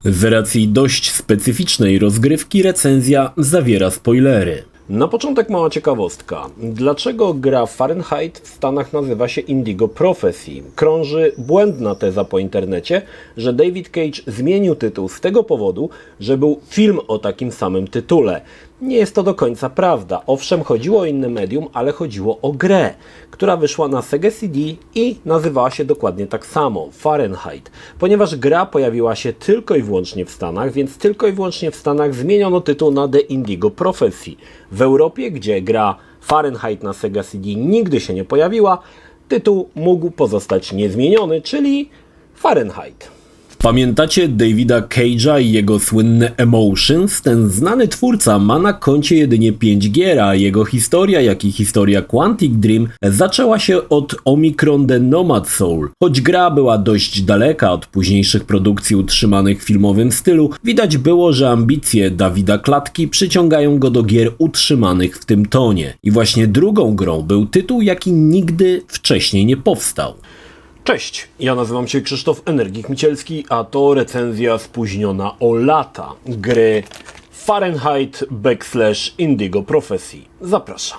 Z racji dość specyficznej rozgrywki recenzja zawiera spoilery. Na początek mała ciekawostka. Dlaczego gra Fahrenheit w Stanach nazywa się Indigo Prophecy? Krąży błędna teza po internecie, że David Cage zmienił tytuł z tego powodu, że był film o takim samym tytule. Nie jest to do końca prawda. Owszem, chodziło o inne medium, ale chodziło o grę, która wyszła na Sega CD i nazywała się dokładnie tak samo, Fahrenheit. Ponieważ gra pojawiła się tylko i wyłącznie w Stanach, więc tylko i wyłącznie w Stanach zmieniono tytuł na The Indigo Prophecy. W Europie, gdzie gra Fahrenheit na Sega CD nigdy się nie pojawiła, tytuł mógł pozostać niezmieniony, czyli Fahrenheit. Pamiętacie Davida Cage'a i jego słynne Emotions? Ten znany twórca ma na koncie jedynie 5 gier, a jego historia, jak i historia Quantic Dream zaczęła się od Omicron The Nomad Soul. Choć gra była dość daleka od późniejszych produkcji utrzymanych w filmowym stylu, widać było, że ambicje Davida Klatki przyciągają go do gier utrzymanych w tym tonie. I właśnie drugą grą był tytuł, jaki nigdy wcześniej nie powstał. Cześć, ja nazywam się Krzysztof Energik-Micielski, a to recenzja spóźniona o lata gry Fahrenheit / Indigo Prophecy. Zapraszam.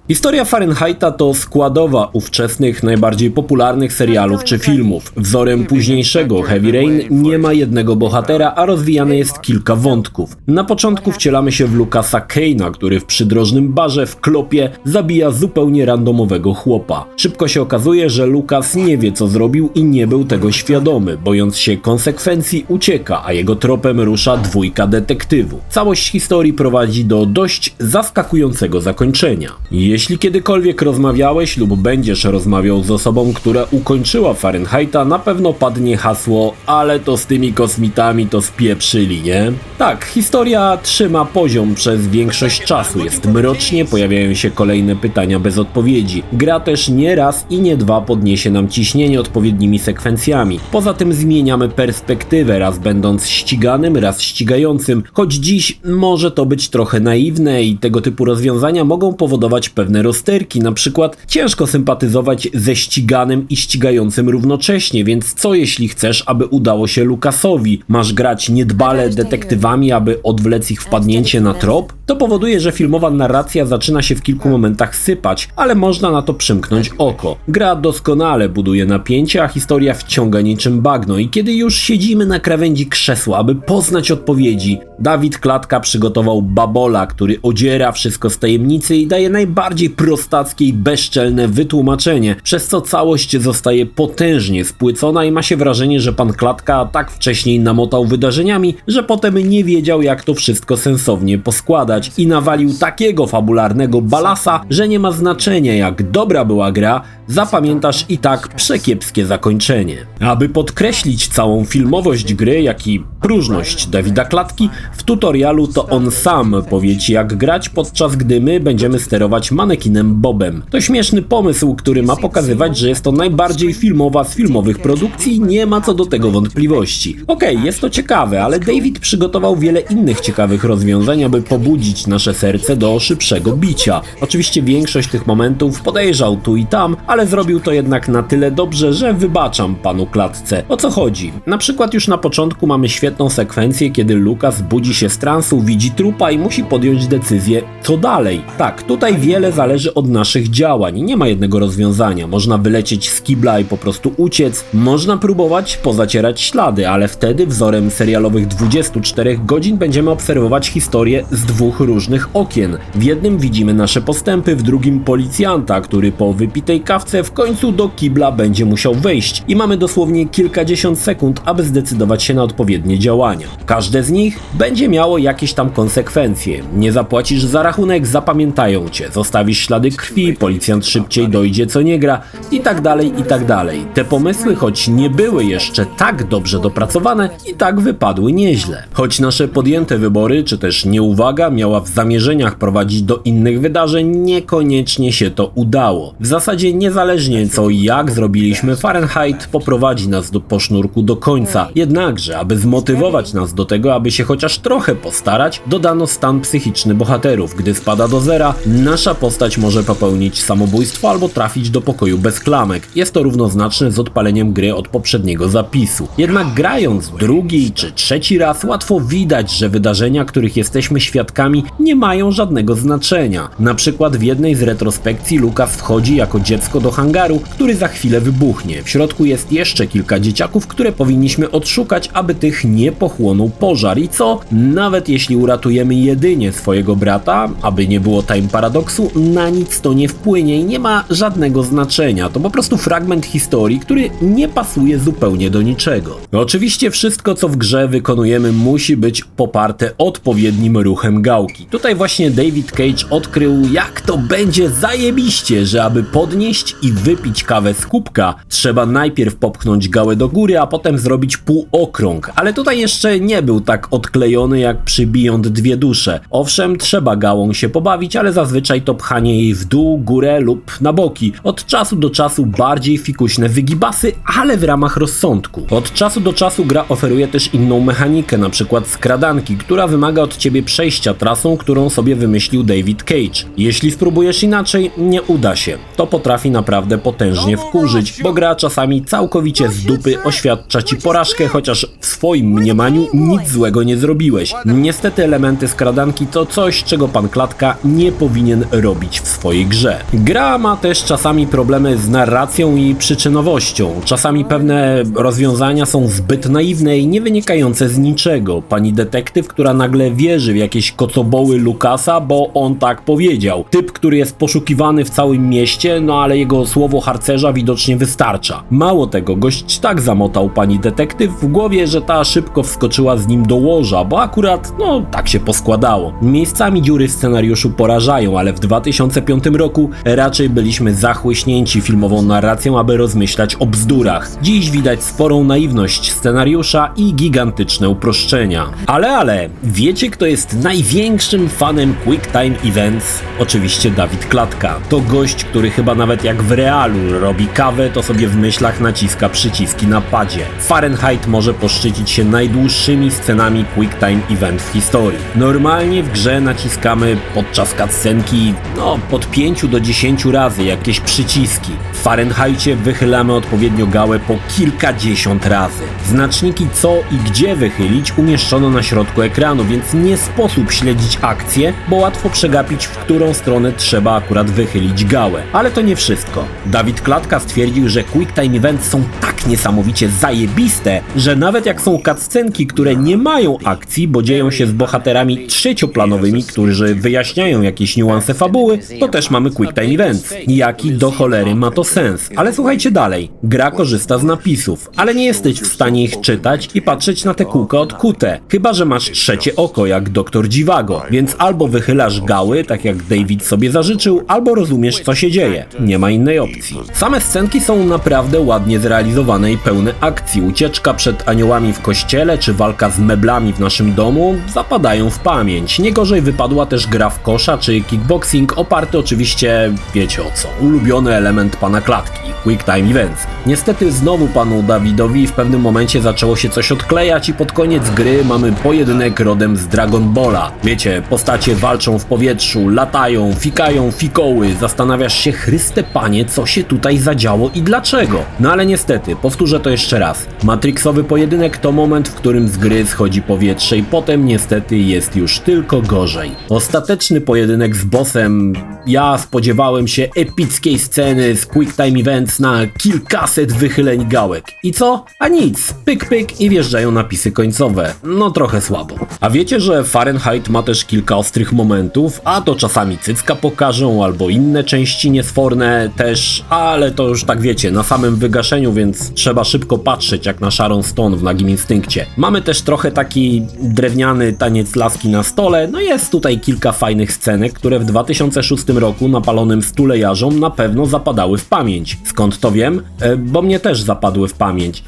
Historia Fahrenheita to składowa ówczesnych, najbardziej popularnych serialów czy filmów. Wzorem późniejszego Heavy Rain nie ma jednego bohatera, a rozwijane jest kilka wątków. Na początku wcielamy się w Lucasa Kane'a, który w przydrożnym barze w klopie zabija zupełnie randomowego chłopa. Szybko się okazuje, że Lucas nie wie, co zrobił i nie był tego świadomy. Bojąc się konsekwencji, ucieka, a jego tropem rusza dwójka detektywów. Całość historii prowadzi do dość zaskakującego zakończenia. Jeśli kiedykolwiek rozmawiałeś lub będziesz rozmawiał z osobą, która ukończyła Fahrenheita, na pewno padnie hasło: ale to z tymi kosmitami to spieprzyli, nie? Tak, historia trzyma poziom przez większość czasu, jest mrocznie, pojawiają się kolejne pytania bez odpowiedzi. Gra też nie raz i nie dwa podniesie nam ciśnienie odpowiednimi sekwencjami. Poza tym zmieniamy perspektywę, raz będąc ściganym, raz ścigającym, choć dziś może to być trochę naiwne i tego typu rozwiązania mogą powodować pewne rozterki, na przykład ciężko sympatyzować ze ściganym i ścigającym równocześnie, więc co jeśli chcesz, aby udało się Lucasowi? Masz grać niedbale detektywami, aby odwlec ich wpadnięcie na trop? To powoduje, że filmowa narracja zaczyna się w kilku momentach sypać, ale można na to przymknąć oko. Gra doskonale buduje napięcie, a historia wciąga niczym bagno i kiedy już siedzimy na krawędzi krzesła, aby poznać odpowiedzi, Dawid Klatka przygotował babola, który odziera wszystko z tajemnicy i daje najbardziej prostackie i bezczelne wytłumaczenie, przez co całość zostaje potężnie spłycona i ma się wrażenie, że pan Klatka tak wcześniej namotał wydarzeniami, że potem nie wiedział, jak to wszystko sensownie poskładać i nawalił takiego fabularnego balasa, że nie ma znaczenia, jak dobra była gra, zapamiętasz i tak przekiepskie zakończenie. Aby podkreślić całą filmowość gry, jak i próżność Davida Klatki, w tutorialu to on sam powie ci, jak grać, podczas gdy my będziemy sterować manekinem Bobem. To śmieszny pomysł, który ma pokazywać, że jest to najbardziej filmowa z filmowych produkcji, nie ma co do tego wątpliwości. Okej, jest to ciekawe, ale David przygotował wiele innych ciekawych rozwiązań, aby pobudzić nasze serce do szybszego bicia. Oczywiście większość tych momentów podejrzał tu i tam, ale zrobił to jednak na tyle dobrze, że wybaczam panu Klatce. O co chodzi? Na przykład już na początku mamy świetną sekwencję, kiedy Lucas budzi się z transu, widzi trupa i musi podjąć decyzję, co dalej. Tak, tutaj wiele zależy od naszych działań. Nie ma jednego rozwiązania. Można wylecieć z kibla i po prostu uciec. Można próbować pozacierać ślady, ale wtedy wzorem serialowych 24 godzin będziemy obserwować historię z dwóch różnych okien. W jednym widzimy nasze postępy, w drugim policjanta, który po wypitej kawce w końcu do kibla będzie musiał wejść i mamy dosłownie kilkadziesiąt sekund, aby zdecydować się na odpowiednie działania. Każde z nich będzie miało jakieś tam konsekwencje. Nie zapłacisz za rachunek, zapamiętają cię. Zostawisz ślady krwi, policjant szybciej dojdzie, co nie gra i tak dalej, i tak dalej. Te pomysły, choć nie były jeszcze tak dobrze dopracowane, i tak wypadły nieźle. Choć nasze podjęte wybory, czy też nieuwaga miała w zamierzeniach prowadzić do innych wydarzeń, niekoniecznie się to udało. W zasadzie niezależnie co i jak zrobiliśmy, Fahrenheit poprowadzi nas po sznurku do końca. Jednakże, aby zmotywować nas do tego, aby się chociaż trochę postarać, dodano stan psychiczny bohaterów. Gdy spada do zera, nasza postać postać może popełnić samobójstwo albo trafić do pokoju bez klamek. Jest to równoznaczne z odpaleniem gry od poprzedniego zapisu. Jednak grając drugi czy trzeci raz łatwo widać, że wydarzenia, których jesteśmy świadkami, nie mają żadnego znaczenia. Na przykład w jednej z retrospekcji Lucas wchodzi jako dziecko do hangaru, który za chwilę wybuchnie. W środku jest jeszcze kilka dzieciaków, które powinniśmy odszukać, aby tych nie pochłonął pożar. I co? Nawet jeśli uratujemy jedynie swojego brata, aby nie było time paradoksu, na nic to nie wpłynie i nie ma żadnego znaczenia. To po prostu fragment historii, który nie pasuje zupełnie do niczego. Oczywiście wszystko, co w grze wykonujemy, musi być poparte odpowiednim ruchem gałki. Tutaj właśnie David Cage odkrył, jak to będzie zajebiście, że aby podnieść i wypić kawę z kubka, trzeba najpierw popchnąć gałę do góry, a potem zrobić półokrąg. Ale tutaj jeszcze nie był tak odklejony jak przy Beyond Dwie Dusze. Owszem, trzeba gałą się pobawić, ale zazwyczaj to pchanie jej w dół, górę lub na boki. Od czasu do czasu bardziej fikuśne wygibasy, ale w ramach rozsądku. Od czasu do czasu gra oferuje też inną mechanikę, na przykład skradanki, która wymaga od ciebie przejścia trasą, którą sobie wymyślił David Cage. Jeśli spróbujesz inaczej, nie uda się. To potrafi naprawdę potężnie wkurzyć, bo gra czasami całkowicie z dupy oświadcza ci porażkę, chociaż w swoim mniemaniu nic złego nie zrobiłeś. Niestety elementy skradanki to coś, czego pan Klatka nie powinien robić w swojej grze. Gra ma też czasami problemy z narracją i przyczynowością. Czasami pewne rozwiązania są zbyt naiwne i nie wynikające z niczego. Pani detektyw, która nagle wierzy w jakieś kocoboły Lucasa, bo on tak powiedział. Typ, który jest poszukiwany w całym mieście, no ale jego słowo harcerza widocznie wystarcza. Mało tego, gość tak zamotał pani detektyw w głowie, że ta szybko wskoczyła z nim do łoża, bo akurat, no, tak się poskładało. Miejscami dziury w scenariuszu porażają, ale w 2005 roku raczej byliśmy zachłyśnięci filmową narracją, aby rozmyślać o bzdurach. Dziś widać sporą naiwność scenariusza i gigantyczne uproszczenia. Ale, wiecie, kto jest największym fanem Quick Time Events? Oczywiście Dawid Klatka. To gość, który chyba nawet jak w realu robi kawę, to sobie w myślach naciska przyciski na padzie. Fahrenheit może poszczycić się najdłuższymi scenami Quick Time Event w historii. Normalnie w grze naciskamy podczas cutscenki, no, od 5 do 10 razy jakieś przyciski. W Fahrenheicie wychylamy odpowiednio gałę po kilkadziesiąt razy. Znaczniki co i gdzie wychylić umieszczono na środku ekranu, więc nie sposób śledzić akcję, bo łatwo przegapić, w którą stronę trzeba akurat wychylić gałę. Ale to nie wszystko. Dawid Klatka stwierdził, że Quick Time Events są tak niesamowicie zajebiste, że nawet jak są cutscenki, które nie mają akcji, bo dzieją się z bohaterami trzecioplanowymi, którzy wyjaśniają jakieś niuanse fabuły, to też mamy Quick Time Events. Jaki do cholery ma to sens? Ale słuchajcie dalej. Gra korzysta z napisów, ale nie jesteś w stanie ich czytać i patrzeć na te kółka odkute. Chyba że masz trzecie oko jak Dr. Dziwago, więc albo wychylasz gały, tak jak David sobie zażyczył, albo rozumiesz, co się dzieje. Nie ma innej opcji. Same scenki są naprawdę ładnie zrealizowane i pełne akcji. Ucieczka przed aniołami w kościele, czy walka z meblami w naszym domu zapadają w pamięć. Nie gorzej wypadła też gra w kosza, czy kickboxing, oparty oczywiście, wiecie o co, ulubiony element pana Klatki, Quick Time Events. Niestety znowu panu Dawidowi w pewnym momencie zaczęło się coś odklejać i pod koniec gry mamy pojedynek rodem z Dragon Balla. Wiecie, postacie walczą w powietrzu, latają, fikają fikoły, zastanawiasz się, Chryste Panie, co się tutaj zadziało i dlaczego? No ale niestety, powtórzę to jeszcze raz. Matrixowy pojedynek to moment, w którym z gry schodzi powietrze i potem niestety jest już tylko gorzej. Ostateczny pojedynek z bossem, ja spodziewałem się epickiej sceny z Quick Time Events na kilkaset wychyleń gałek. I co? A nic, pyk pyk i wjeżdżają napisy końcowe. No trochę słabo. A wiecie, że Fahrenheit ma też kilka ostrych momentów, a to czasami cycka pokażą, albo inne części niesforne też, ale to już tak wiecie, na samym wygaszeniu, więc trzeba szybko patrzeć jak na Sharon Stone w Nagim Instynkcie. Mamy też trochę taki drewniany taniec laski na stole, no jest tutaj kilka fajnych scenek, które w 2006 roku napalonym stulejarzom na pewno zapadały w pamięć. Skąd to wiem? Bo mnie też zapadły w pamięć.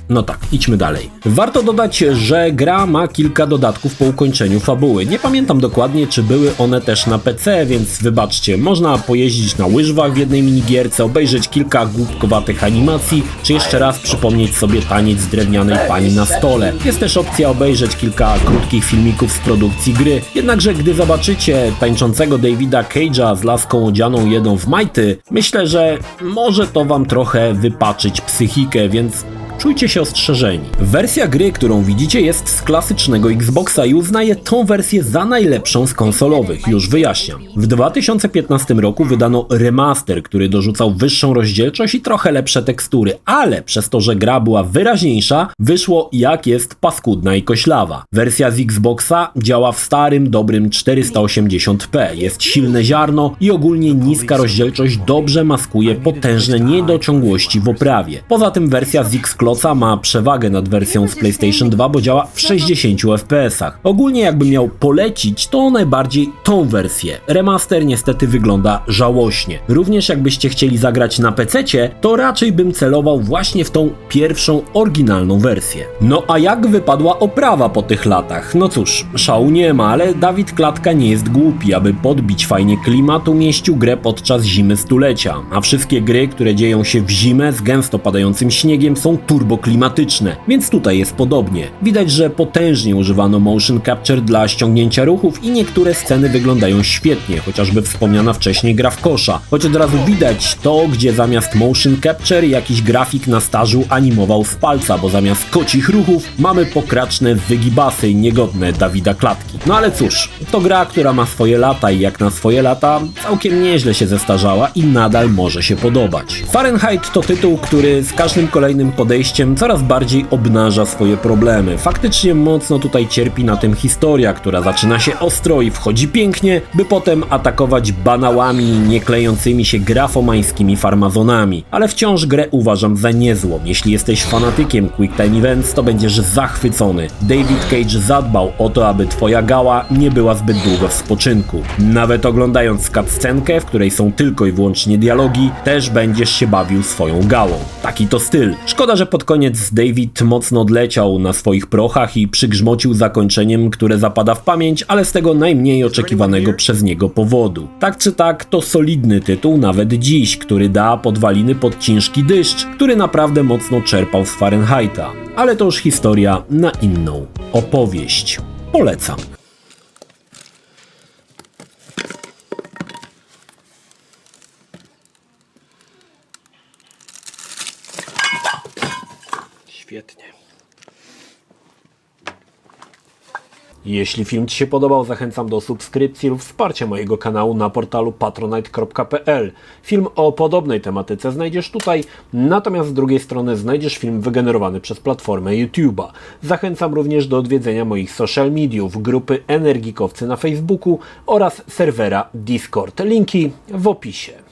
No tak, idźmy dalej. Warto dodać, że gra ma kilka dodatków po ukończeniu fabuły. Nie pamiętam dokładnie, czy były one też na PC, więc wybaczcie. Można pojeździć na łyżwach w jednej minigierce, obejrzeć kilka głupkowatych animacji, czy jeszcze raz przypomnieć sobie taniec drewnianej pani na stole. Jest też opcja obejrzeć kilka krótkich filmików z produkcji gry. Jednakże gdy zobaczycie tańczącego Davida Cage'a z laską odzianą jedną w majty, myślę, że może to wam trochę wypaczyć psychikę, więc czujcie się ostrzeżeni. Wersja gry, którą widzicie, jest z klasycznego Xboxa i uznaje tą wersję za najlepszą z konsolowych. Już wyjaśniam. W 2015 roku wydano remaster, który dorzucał wyższą rozdzielczość i trochę lepsze tekstury, ale przez to, że gra była wyraźniejsza, wyszło jak jest paskudna i koślawa. Wersja z Xboxa działa w starym, dobrym 480p, jest silne ziarno i ogólnie niska rozdzielczość dobrze maskuje potężne niedociągłości w oprawie. Poza tym wersja z Xcloud ma przewagę nad wersją z PlayStation 2, bo działa w 60 fps. Ogólnie jakbym miał polecić, to najbardziej tą wersję. Remaster niestety wygląda żałośnie. Również jakbyście chcieli zagrać na PC-cie, to raczej bym celował właśnie w tą pierwszą, oryginalną wersję. No a jak wypadła oprawa po tych latach? No cóż, szału nie ma, ale Dawid Klatka nie jest głupi, aby podbić fajnie klimat, umieścił grę podczas zimy stulecia. A wszystkie gry, które dzieją się w zimę z gęsto padającym śniegiem, są turboklimatyczne, więc tutaj jest podobnie. Widać, że potężnie używano motion capture dla ściągnięcia ruchów i niektóre sceny wyglądają świetnie, chociażby wspomniana wcześniej gra w kosza. Choć od razu widać to, gdzie zamiast motion capture jakiś grafik na stażu animował z palca, bo zamiast kocich ruchów mamy pokraczne wygibasy niegodne Dawida Klatki. No ale cóż, to gra, która ma swoje lata i jak na swoje lata całkiem nieźle się zestarzała i nadal może się podobać. Fahrenheit to tytuł, który z każdym kolejnym podejściem coraz bardziej obnaża swoje problemy. Faktycznie mocno tutaj cierpi na tym historia, która zaczyna się ostro i wchodzi pięknie, by potem atakować banałami, nieklejącymi się grafomańskimi farmazonami. Ale wciąż grę uważam za niezłą. Jeśli jesteś fanatykiem Quick Time Events, to będziesz zachwycony. David Cage zadbał o to, aby twoja gała nie była zbyt długo w spoczynku. Nawet oglądając cutscenkę, w której są tylko i wyłącznie dialogi, też będziesz się bawił swoją gałą. Taki to styl. Szkoda, że pod koniec David mocno odleciał na swoich prochach i przygrzmocił zakończeniem, które zapada w pamięć, ale z tego najmniej oczekiwanego przez niego powodu. Tak czy tak, to solidny tytuł nawet dziś, który da podwaliny pod ciężki deszcz, który naprawdę mocno czerpał z Fahrenheita. Ale to już historia na inną opowieść. Polecam. Świetnie. Jeśli film Ci się podobał, zachęcam do subskrypcji lub wsparcia mojego kanału na portalu patronite.pl. Film o podobnej tematyce znajdziesz tutaj, natomiast z drugiej strony znajdziesz film wygenerowany przez platformę YouTube'a. Zachęcam również do odwiedzenia moich social mediów, grupy Energikowcy na Facebooku oraz serwera Discord. Linki w opisie.